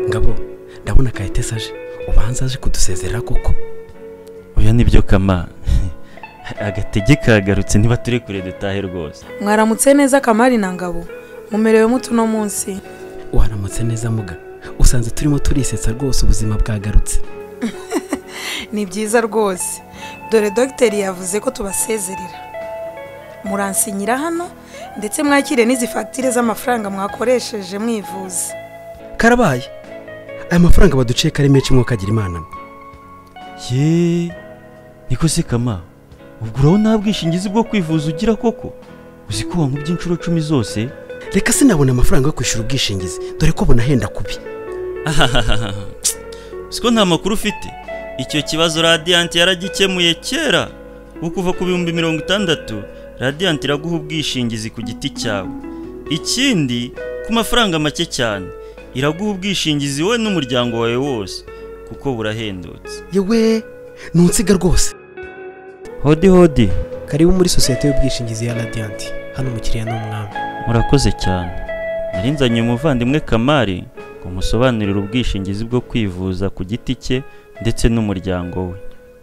ngabo ndabona Kayitesi aje ubanza aje kudusezerera koko. Oya nibyo Kama agatege kagarutse niba turi kure dutahe rwose. Mwaramutse neza Kamari na Ngabo, mumerewe mutu no munsi. Waramutse neza muga, usanze turimo turisetsa rwose ubuzima bwagarutse. Ni byiza rwose, dore dogiteri yavuze ko tubasezerera. Muransinyira hano ndetse mwakire n'izi fagitire z'amafaranga mwakoresheje mwivuza. Karabaye, aya mafaranga baduciye kari menshi mwokagira Imana. Ye niko se Kama, ubwo uraho nta bwishingizi bwo kwivuza ugira koko? Uzi ko wankubye inshuro 10 zose? Reka sinabona amafaranga yo kwishyura ubwishingizi, dore ko bona henda kubi. Siko nta makuru ufite. Icyo kibazo Radiant yaragikemuye kera. Ukuva ku 60 Radiant iraguha ubwishingizi ku giti cyawe. Ikindi ku mafaranga make cyane iraguha ubwishingizi we n'umuryango wawe wose kuko burahendutse. Yewe nunsiga rwose. Hodi karibu muri societe y'ubwishingizi ya Radiant. Hano mukiriya n'umwami. Murakoze cyane. Narinzanye umuvandimwe Kamari ngo musobanurire ubwishingizi bwo kwivuza ku giti cye ndetse n'umuryango we.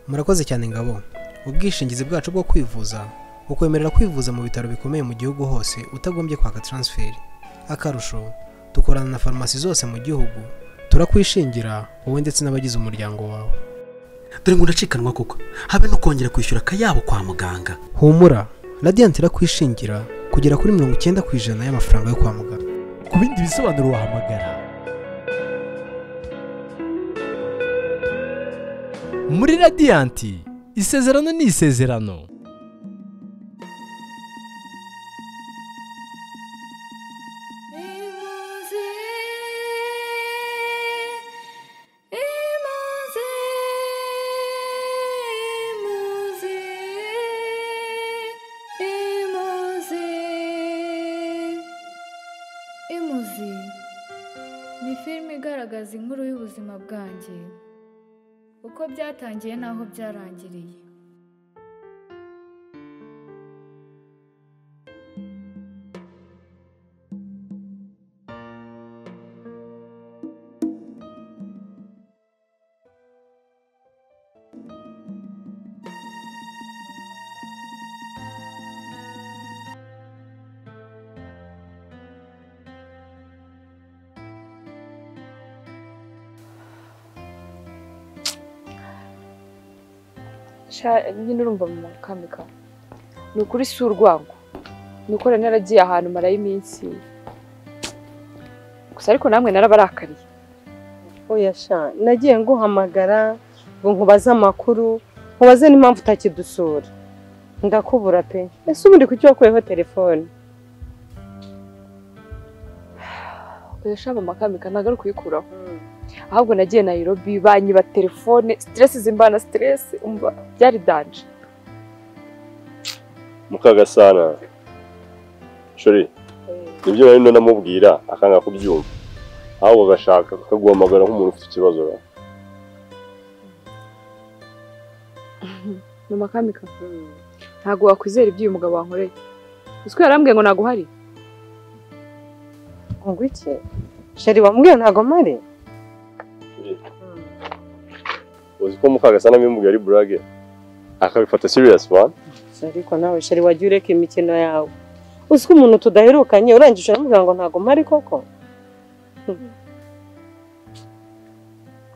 Murakoze cyane Ngabo. Ubwishingizi bwacu bwo kwivuza ukwemerera kwivuza mu bitaro bikomeye mu gihugu hose utagombye kwaka transfer. Akarusho dukorana na farmasi zose mu gihugu, turakwishingira wowe ndetse n'abagize umuryango wawe. Dore ngo ndacikanwa koko, habe no kongera kwishyura kayabo kwa muganga. Humura, Radiant irakwishingira kugera kuri 90% y'amafaranga yo kwa muganga. Ku bindi bisobanuro wahamagara muri Radiant. Isezerano ni isezerano. Imuzi ni filime igaragaza inkuru y'ubuzima bwanjye, uko byatangiye n'aho byarangiriye. nyine urumva mu Kamika ni ukuri si urwango, ni uko naragiye ahantu marayo iminsi gusa, ariko namwe narabarakariye. Oya sha, nagiye nguhamagara ngo nkubaze amakuru, nkubaze n'impamvu utakidusura, ndakubura pe. Ese ubundi kuki wakuyeho telefone? Oya sha mama Kamika, ntago ari kuyikuraho, ahubwo nagiye Nairobi banyiba telefone, stress zimbana stress, umva byari danje. Mukagasana shori nibyo bari namubwira akanga kubyumva, ahubwo gashaka kaguhamagara nk'umuntu ufite ikibazo. Mama Kamika, ntago wakwizera ibyo uyu mugabo wankoreye. Usko yarambwiye ngo ntago hari. Ngo iki? Sheri wambwiye ntago mari? Uzi ko Mukagasana bimubwiye ari brage akabifata serious man. Ariko nawe Sheri wagiye ureka imikino yawe. Uzi ko umuntu tudaherukanye urangije uramubwira ngo ntago mari koko?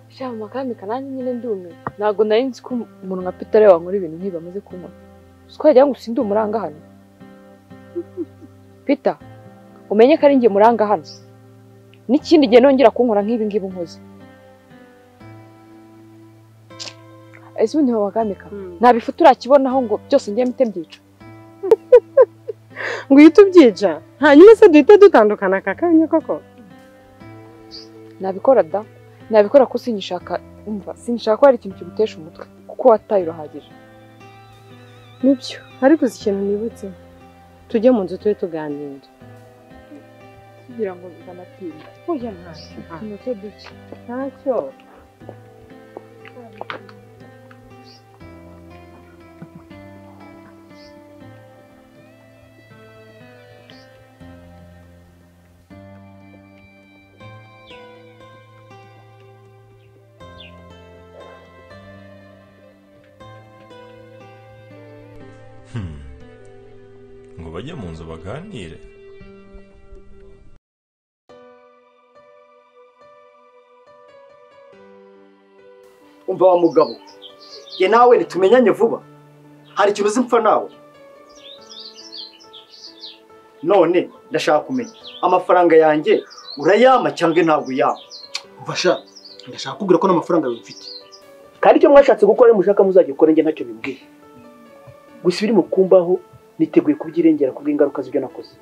Sha Mama Kamika, nanjye nyine ndume, ntago nari nzi ko umuntu nka Peter wankora ibintu nk'ibi amaze kunywa. Usko yagira ngo sindi umuranga hano. Peter, umenye ko ari ngiye muranga hano. N'ikindi gihe nongera kunkora nk'ibi ngibi nkoze. Ese ubundi Mama Kamika, nta bifutu urakibonaho ngo byose ngiye mite mbyica. Ngo uhite ubyica, hanyuma se duhite dutandukana aka kanya koko? Nabikora da, nabikora ko sinishaka, umva sinishaka ko hari ikintu kigutesha umutwe kuko wataye urahagije. Nibyo, ariko uzi ikintu nibutse, tujye mu nzu tube tuganira. Kugira ngo banatinda. Oya ntacyo, nuko duke. Ntacyo. ngo bajye mu nzu baganire. Umva wa mugabo, ye nawe nitumenyanye vuba. Hari ikintu uzi mpfa nawe. None ndashaka kumenya amafaranga yanjye urayama cyangwa ntabwo yama? Mfasha, ndashaka kubwira ko n'amafaranga yawe mfite. Kandi icyo mwashatse gukora mushaka muzagikora njye ntacyo bibwiye. Gusa biri mu kumbaho niteguye kubyirengera kubw'ingaruka z'ibyo nakoze.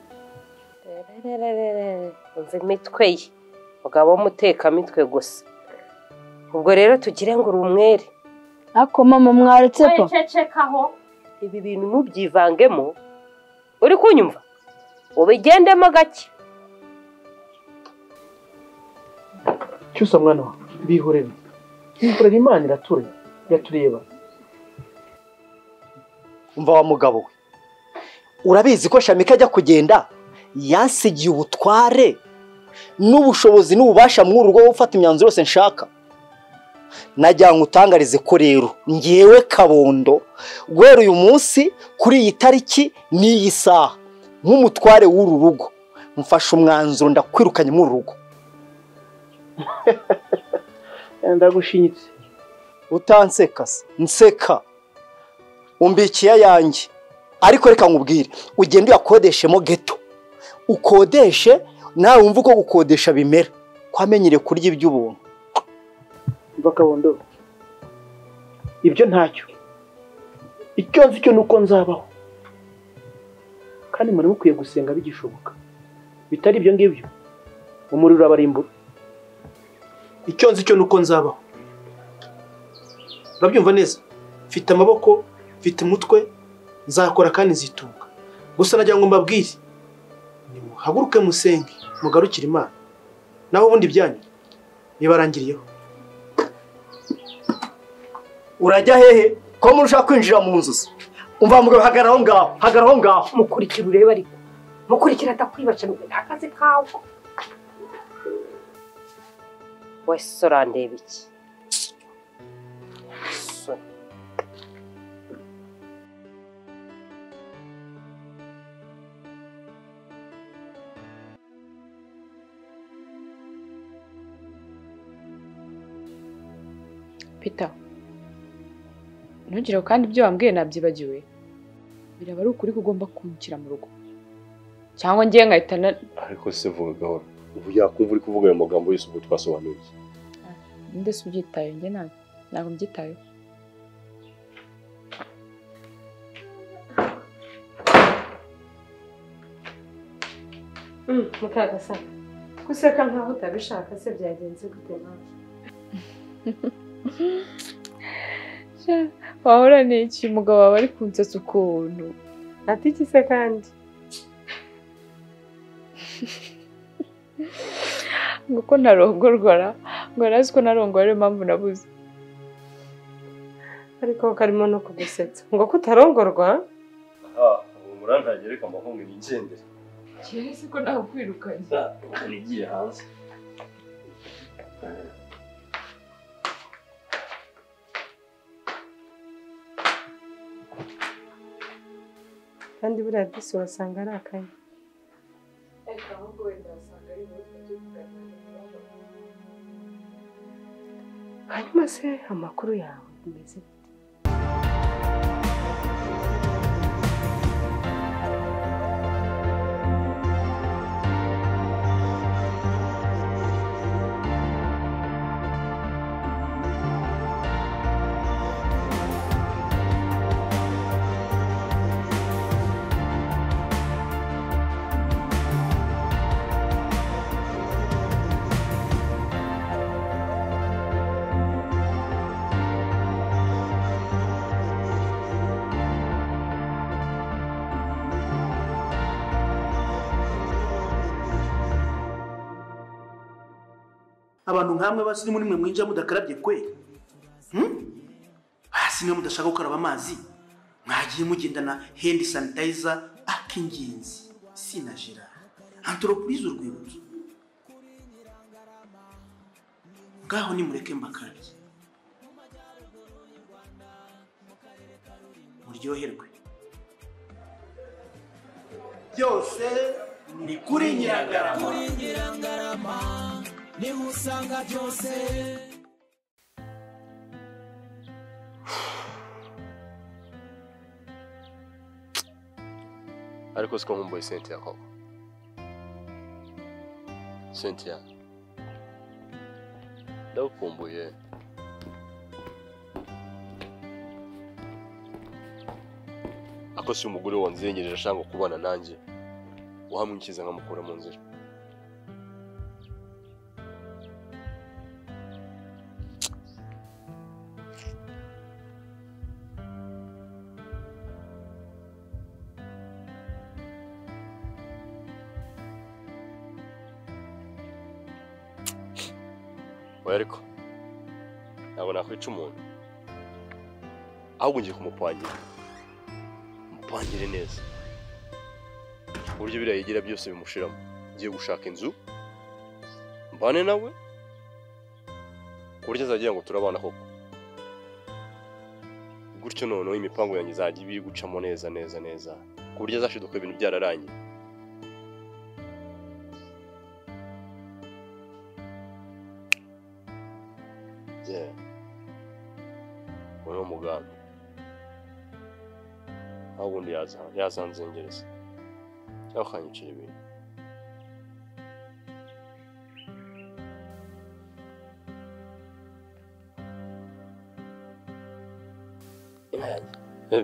Umva imitwe ye, mugabo w'umuteka mitwe gusa. Ubwo rero tugire ngo uri umwere. Ako mama mwaretse pa. Cecekaho. Ibi bintu nubyivangemo. Uri kunyumva? Ubigendemo gake. Cyusa mwana wa bihorere. Imvura Imana iratureba, iratureba. Umva wa mugabo we. Urabizi ko Shamika ajya kugenda yansigiye ubutware n'ubushobozi n'ububasha muri urwo gufata imyanzuro yose nshaka. Najya ngutangarize ko rero ngiyewe Kabondo guhera uyu munsi kuri iyi tariki n'iyi saha nk'umutware w'uru rugo mfashe umwanzuro ndakwirukanye mu rugo. Ndagushinyitse. Utanseka se nseka. Umbikiye yanjye. Ariko reka nkubwire ugende uyakodeshemo geto. Ukodeshe nawe wumva uko gukodesha bimera. Kwamenyere kurya iby'ubuntu. Mva Kabondo. Ibyo ntacyo. Icyo nzi cyo nuko nzabaho. Kandi muri mukwiye gusenga bigishoboka. Bitari ibyo ngibyo. Umuriro abarimbura. Icyo nzi cyo nuko nzabaho. Urabyumva neza? Mfite amaboko, mfite umutwe, nzakora kandi nzitunga. Gusa nagira ngo mbabwire. Nimuhaguruke musenge, mugarukire Imana. Naho ubundi byanyu bibarangiriyeho. Urajya hehe? Ko murushaka kwinjira mu nzu. Umva mugabo hagaraho ngaho, hagaraho ngaho. Mukurikira ureba ariko. Mukurikira atakwibaca akazi kawe. Wese urandeba iki? Peter, ntugire kandi ibyo wambwiye nabyibagiwe. Biraba ari ukuri ko ugomba kunshyira mu rugo. Cyangwa ngiye nkahitana. Ariko se vuga gahoro. Ubu yakumva uri kuvuga ayo magambo yose ubu twasobanuye. Nde subyitaye nge ntabwo mbyitaye. Mukagasa. Kuseka nkaho utabishaka se byagenze gute nawe? Wahora n'iki mugabo wawe ari kunsetsa ukuntu? Ati iki se kandi? Ngo ko ntarongorwa ngo arazi ko narongora ariyo mpamvu nabuze. Ariko karimo no kugusetsa ngo kutarongorwa? Ubu murantagereka amahungu nigendere. Cyese ko nawe kwirukanye. Nigiye hanze. Kandi buriya disi urasanga ari akanya. Hanyuma se amakuru yawe umeze gute? Abantu nkamwe basiri muri mwe mwinjira mudakarabye kwe. Hasi niyo mudashaka gukaraba amazi. Mwagiye mugendana hand sanitizer akingenzi. Sinajira. Entreprise urwibutso. Ngaho ni mureke mbakarabye. Muryoherwe. byose ni kuri Nyirangarama. niho usanga byose. ariko siko nkumbuye Cynthia koko. Cynthia ndagukumbuye. ako si umugore wanzengereje ashaka kubana nanjye wahamwikiza nkamukura mu nzira. ariko ntabwo nakwica umuntu ahubwo ngiye kumupangire neza uburyo biriya yigira byose bimushiramo. ngiye gushaka inzu mbane nawe ku buryo azagira ngo turabana koko, gutyo noneho imipango yanjye izajya ibiri gucamo neza ku buryo azashiduka ibintu byararangiye. uno mugambi aho ubundi yazanzengereza cyangwa akanyicira ibintu.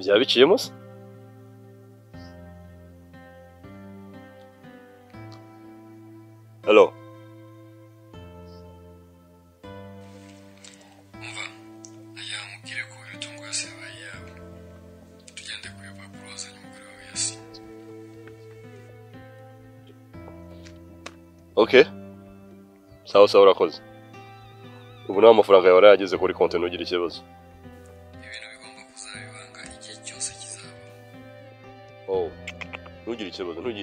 byabiciyemo se? Hello. Okay. Sawa urakoze. Ubu naho amafaranga yawe yarageze kuri konti ntugire ikibazo. Ibintu bigomba kuzabibanga igihe cyose kizaba. Oh. Ntugire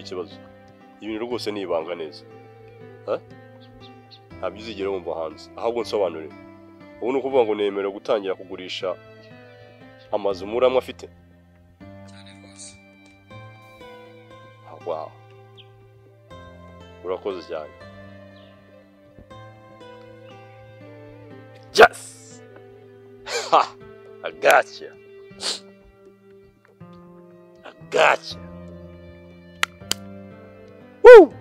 ikibazo. Ibintu rwose ni ibanga neza. Ntabyo uzigera wumva hanze. Ahubwo nsobanurire. Ubu ni ukuvuga ngo nemerewe gutangira kugurisha amazu muramwe afite. Cyane rwose. Wow. Urakoze cyane. Yes! Ha! I got you. Woo!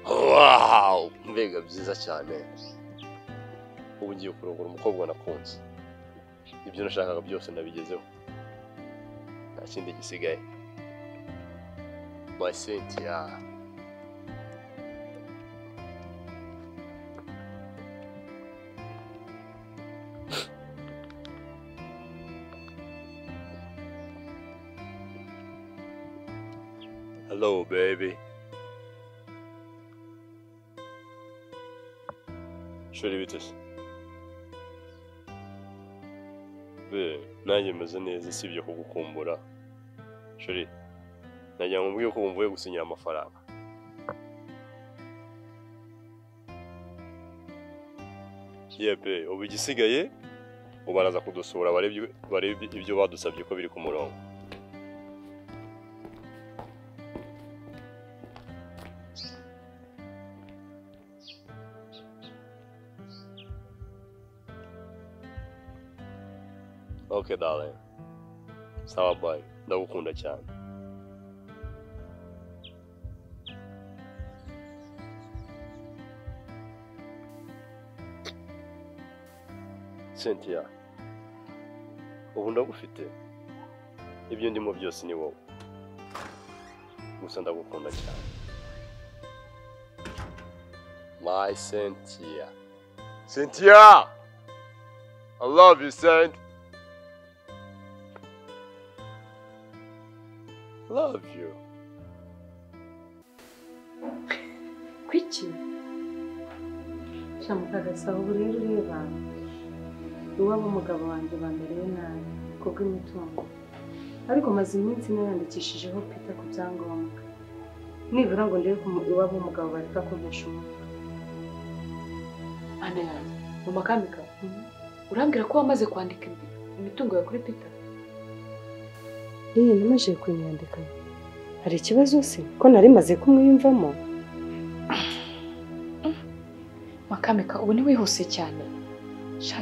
Wow! Mbega byiza cyane. Ubu ngiye kurongora umukobwa nakunze. Ibyo nashakaga byose nabigezeho. Nta kindi gisigaye. My Cynthia. Hello, baby. Shuri bitese. Nanjye meze neza sibyo kugukumbura. Shuri. Najya ngumbuye ko mvuye gusinyira amafaranga. Yepe, ubu igisigaye ubaraza kudusura barebye ibyo badusabye ko biri ku murongo. Okay, darling. Sawa bye. Ndagukunda cyane. Cynthia. Ubu ndagufite. Ibyo ndimo byose ni wowe. Gusa ndagukunda cyane. My Cynthia. Cynthia! I love you, Saint. Love you. Kwiki? Shamika gasaba ubu rero ureba. Iwabo umugabo wanjye bambereye nabi kubw'imitungo. Ariko maze iminsi nayandikishijeho Peter ku byangombwa. Nibura ngo ndebe ko iwabo umugabo bareka kumpesha umutwe. Ana yanjye mama Kamika urambwira ko wamaze kwandika imitungo yawe kuri Peter? Namaze kunyandika. Hari ikibazo se ko nari maze kumwiyumvamo? Makamika ubu ni wihuse cyane.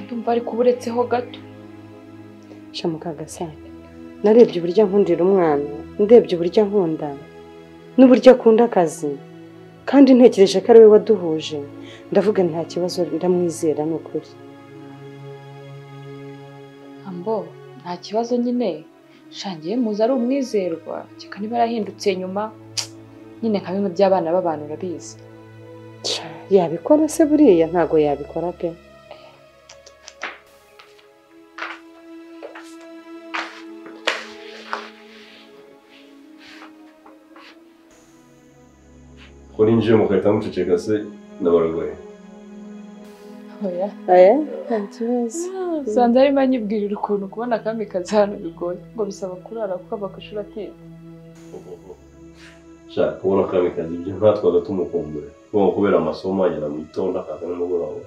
Ndumva ari kuburetseho gato. Shamukagasake. Narebye uburyo nkundira umwana, ndebye uburyo nkunda n'uburyo akunda akazi. Kandi ntekereje ko ari we waduhuje. Ndavuga nta kibazo, ndamwizera n'ukuri. Ambo, nta kibazo nyine. Shangiye muzi ari umwizerwa, cyeka niba yarahindutse nyuma nyine nka bimwe by'abana b'abantu urabizi. Yabikora se buriya? Ntago yabikora pe. Kuri nje mukahita muceceka se n'abarwayi. Oya. Nta kibazo. Sanze arimo anyibwirira ukuntu kubona Kamikazi hano bigoye ngo bisaba kurara kuko ava ku ishuri atinda. Shaka kubona Kamikazi ibyo ntatwaga tumukumbure. Kuko kubera amasomo agera mu gitondo akaza n'umugoroba.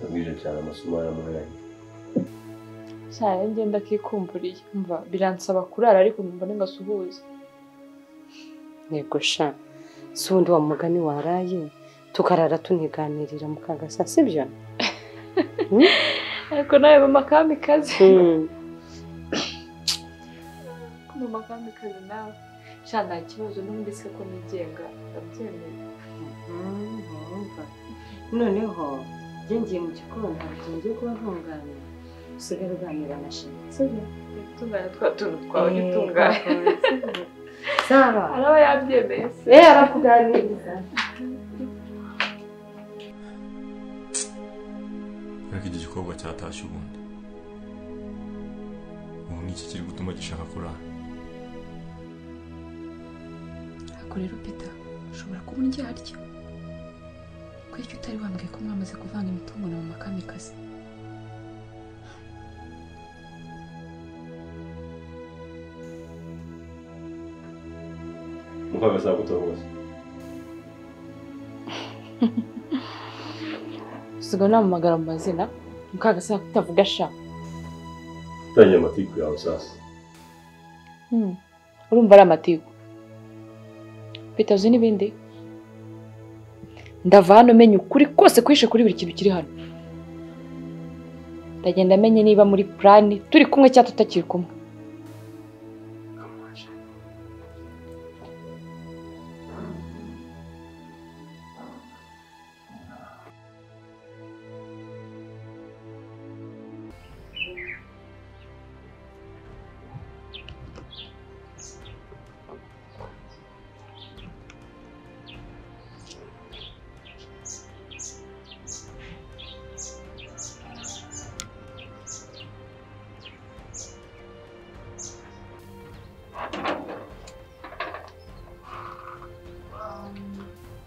Yabwije cyane amasomo yaramuhanye. Cyane ngenda kikumburiye. Umva biransaba kurara ariko mbone ngasuhuza. Yego sha. Sundi wa mugani waraye tukarara tuniganirira mukagasa sibyo? Ariko nawe mama Kamikazi. Mama Kamikazi nawe. Sha nta kibazo n'ubundi se ko nigenga ndabyemeye. Noneho ngiye mu gikoni ntabwo ngiye kuba ntunganye. Usigare uganira na Shema. Sibyo? Tunganya twa tuntu twawe ntitunganye. Saba. Araba yabyemeye se. Arakuganiriza. Ariko iki gikorwa cyatashye ubundi. Ubu ni iki kiri gutuma gishaka kurara. Ako rero Peter, ushobora kuba undyarya. Kuki utari wambwiye ko mwamaze kuvanga imitungo na mama Kamikazi? Mukagasa kutavuga. Usigaye unamamagara mu mazina Mukagasa kutavuga sha. Tanya amatiku yawe sasa. Urumva ari amatiku. Peter uzi n'ibindi? Ndava hano menye ukuri kose kwishe kuri buri kintu kiri hano. Ndagenda menye niba muri plan turi kumwe cyangwa tutakiri kumwe.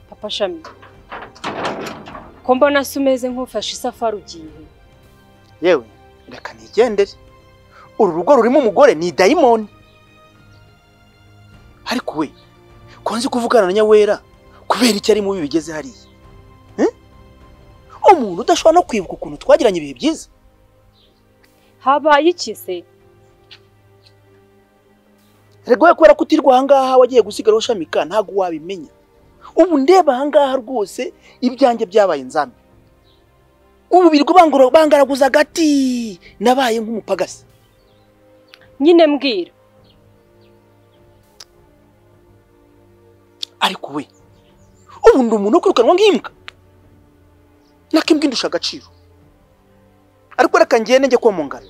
Papa Shami. Ko mbona se umeze nk'ufashe isafari ugiye. Yewe reka nigendere. Uru rugo rurimo umugore ni dayimoni. Ariko we konzi kuvugana na Nyawera kubera icyo ari mubi bigeze hariya. Umuntu udashobora no kwibuka ukuntu twagiranye ibihe byiza. Habaye iki se? Rego kubera kutirwa ahangaha wagiye gusigaraho Shamika ntago wabimenya. Ubu ndeba ahangaha rwose ibyanjye byabaye nzambi. Ubu birwo bangaraguza gati nabaye nk'umupagasi. Nyine mbwira. Ariko we ubu ndi umuntu kwirukanwa nk'imbwa. Nakimbwa indusha agaciro. Ariko reka ngende njye kwa mungana.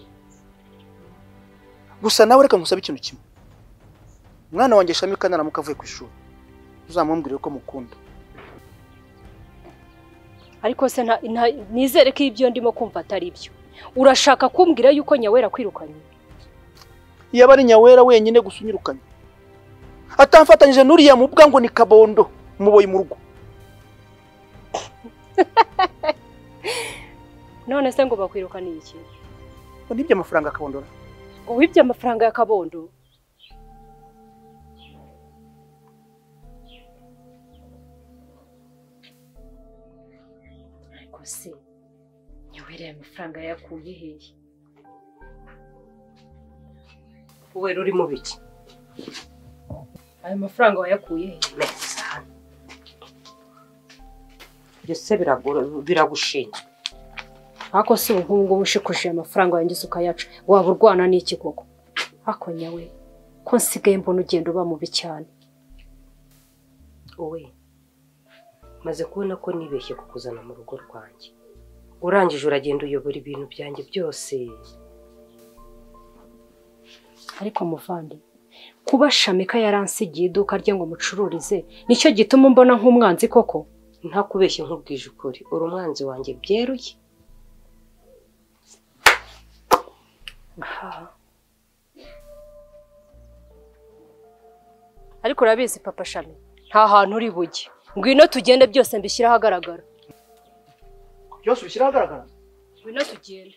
Gusa nawe reka ngusaba ikintu kimwe. Mwana wanjye Shamika naramuka avuye ku ishuri. Uzamumbwire ko mukunda. Ariko se nizere ko ibyo ndimo kumva atari byo. Urashaka kumbwira yuko Nyawera kwirukanye? Yaba ari Nyawera wenyine gusunyirukanye. Atamfatanyije n'uriya mubwa ngo ni kabondo muboyi mu rugo. None se ngo bakwirukaniye iki? Nibyo amafaranga akabondora. Wibye amafaranga ya kabondo? se nyawera amafaranga yakuye hehe wowe ruri mu biki ayo mafaranga wayakuye hehe byose biragushinja ako se ubu ngubu ushikuje amafaranga yanjye ukayaca waba urwana n'iki koko ako nyawe ko nsigaye mbona ugenda uba mubi cyane wowe maze kubona ko nibeshye kukuzana mu rugo rwanjye urangije uragenda uyobora ibintu byanjye byose ariko muvandi kuba Shamika yaransigiye iduka rye ngo mucururize nicyo gituma mbona nk'umwanzi koko nta kubeshya nkubwije ukuri uri umwanzi wanjye byeruye ariko urabizi papa Shami nta hantu uri bujye ngwino tugende byose mbishyira ahagaragara byose ubishyira ahagaragara ngwino tugende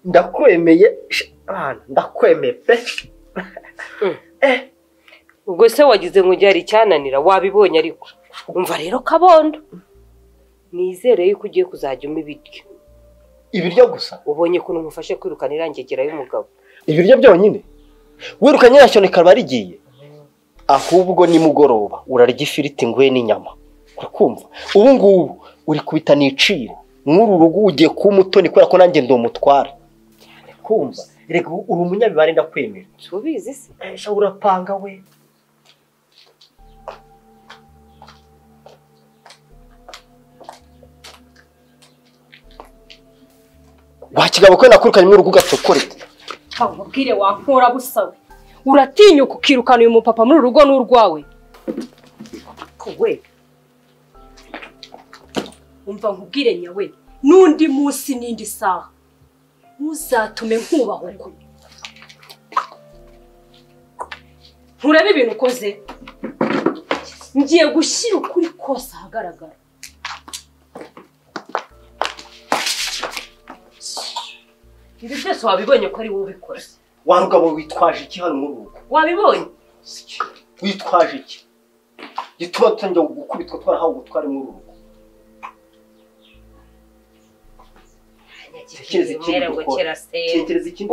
ndakwemeye ndakwemeye pe ubwo se wagize ngo ujye hari icyananira wabibonye ariko umva rero kabondo nizere yuko ugiye kuzajya umpa ibiryo ibiryo gusa ubonye ukuntu umufashe kwirukana irangegera y'umugabo ibiryo byonyine wirukanye yacyo nikaba rigiye ahubwo nimugoroba urarya ifiriti nguhe n'inyama urakumva ubu ngubu uri kubita nicire nk'uru rugo ugiye kuba umutoni kubera ko nanjye ndi umutware kumva reka uri umunyabibare ndakwemera tubizi se esha urapanga we wakigabo ko nakurukanye mu rugo gatsokorete nkubwire wankora busawe uratinyuka ukirukana uyu mupapa muri urugo n'urwawe we umva nkubwire nyawe n'undi munsi n'indi saha ntuzatume nkubahuka nturebe ibintu ukoze ngiye gushyira ukuri kose ahagaragara ibi byose wabibonye ko ari wowe ubikora warugabo witwaje iki hano mu rugo wabibonye witwaje iki gituma tutangiye gukubitwa twarahawe ubutware mu rugo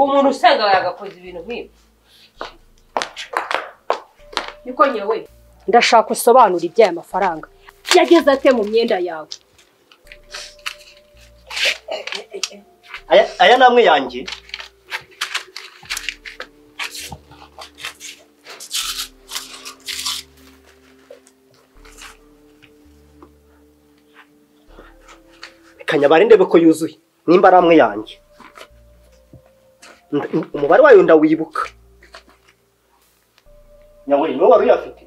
umuntu usanga yagakoze ibintu nk'ibi niko nyewe ndashaka usobanura iby'aya mafaranga yageze ate mu myenda yawe aya namwe yanjye kanyabare ndebe ko yuzuye nimba ari amwe yanjye umubare wayo ndawibuka nyawe niwe wari uyafite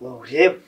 urebe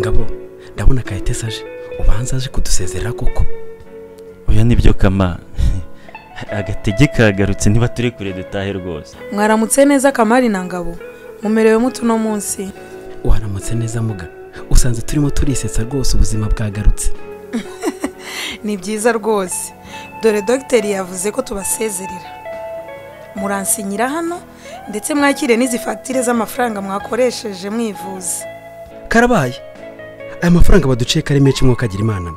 ngabo ndabona Kayitesi aje ubanza aje kudusezerera koko oya nibyo kama agatege kagarutse niba turi kure dutahe rwose. Mwaramutse neza Kamari na Ngabo, mumerewe mutu no munsi. Waramutse neza muga, usanze turimo turisetsa rwose ubuzima bwagarutse. Ni byiza rwose, dore dogiteri yavuze ko tubasezerera. Muransinyira hano ndetse mwakire n'izi fagitire z'amafaranga mwakoresheje mwivuza. Karabaye, aya mafaranga baduciye kari menshi mwokagira Imana.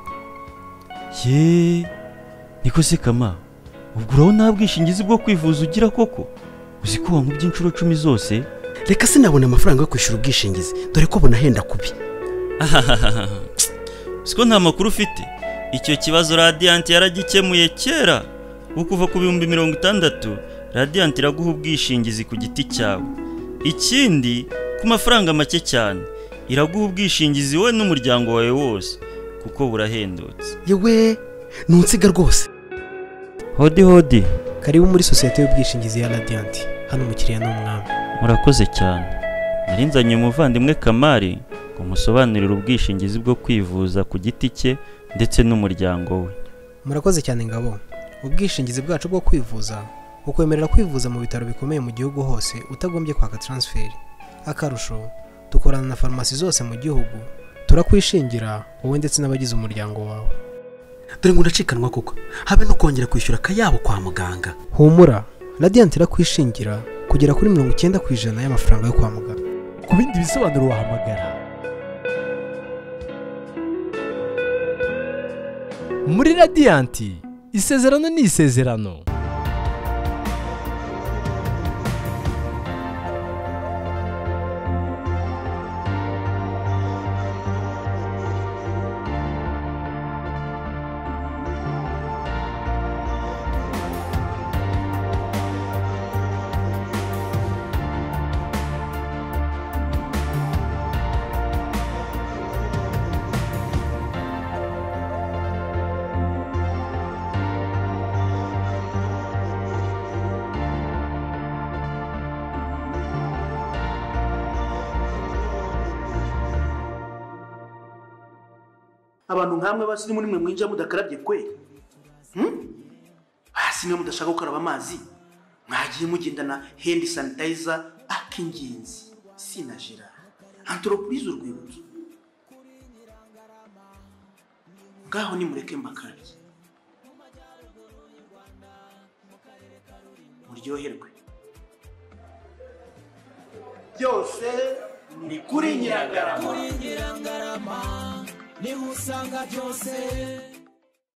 Niko se Kama, ubwo uraho nta bwishingizi bwo kwivuza ugira koko? Uzi ko wankubye inshuro 10 zose? Reka sinabona amafaranga yo kwishyura ubwishingizi, dore ko bunahenda kubi. Siko nta makuru ufite. Icyo kibazo Radiant yaragikemuye kera. Ukuva ku 60 Radiant iraguha ubwishingizi ku giti cyawe. Ikindi ku mafaranga make cyane, iraguha ubwishingizi we n'umuryango wawe wose kuko burahendutse. Yewe, nunsiga rwose. Hodi. Karibu muri sosiyete y'ubwishingizi ya Radiant. Hano umukiriya n'umwami. Murakoze cyane. Narinzanye umuvandimwe Kamari ngo musobanurire ubwishingizi bwo kwivuza ku giti cye ndetse n'umuryango we. Murakoze cyane Ngabo. Ubwishingizi bwacu bwo kwivuza ukwemerera kwivuza mu bitaro bikomeye mu gihugu hose utagombye kwaka transfer. Akarusho, dukorana na farumasi zose mu gihugu. Turakwishingira wowe ndetse n'abagize umuryango wawe. Dore ngo ndacikanwa koko, habe no kongera kwishyura akayabo kwa muganga. Humura, Radiant irakwishingira kugera kuri 90% y'amafaranga yo kwa muganga. Ku bindi bisobanuro wahamagara muri Radiant. Isezerano ni isezerano. Abantu nkamwe basiri muri mwe mwinjira mudakarabye kwe. Hasi niyo mudashaka gukaraba amazi. Mwagiye mugendana hand sanitizer akinginzi. Sinajira. Entreprise urwibutso. Ngaho ni mureke mbakarabye. Muryoherwe. Byose ni kuri Nyirangarama. Niho usanga byose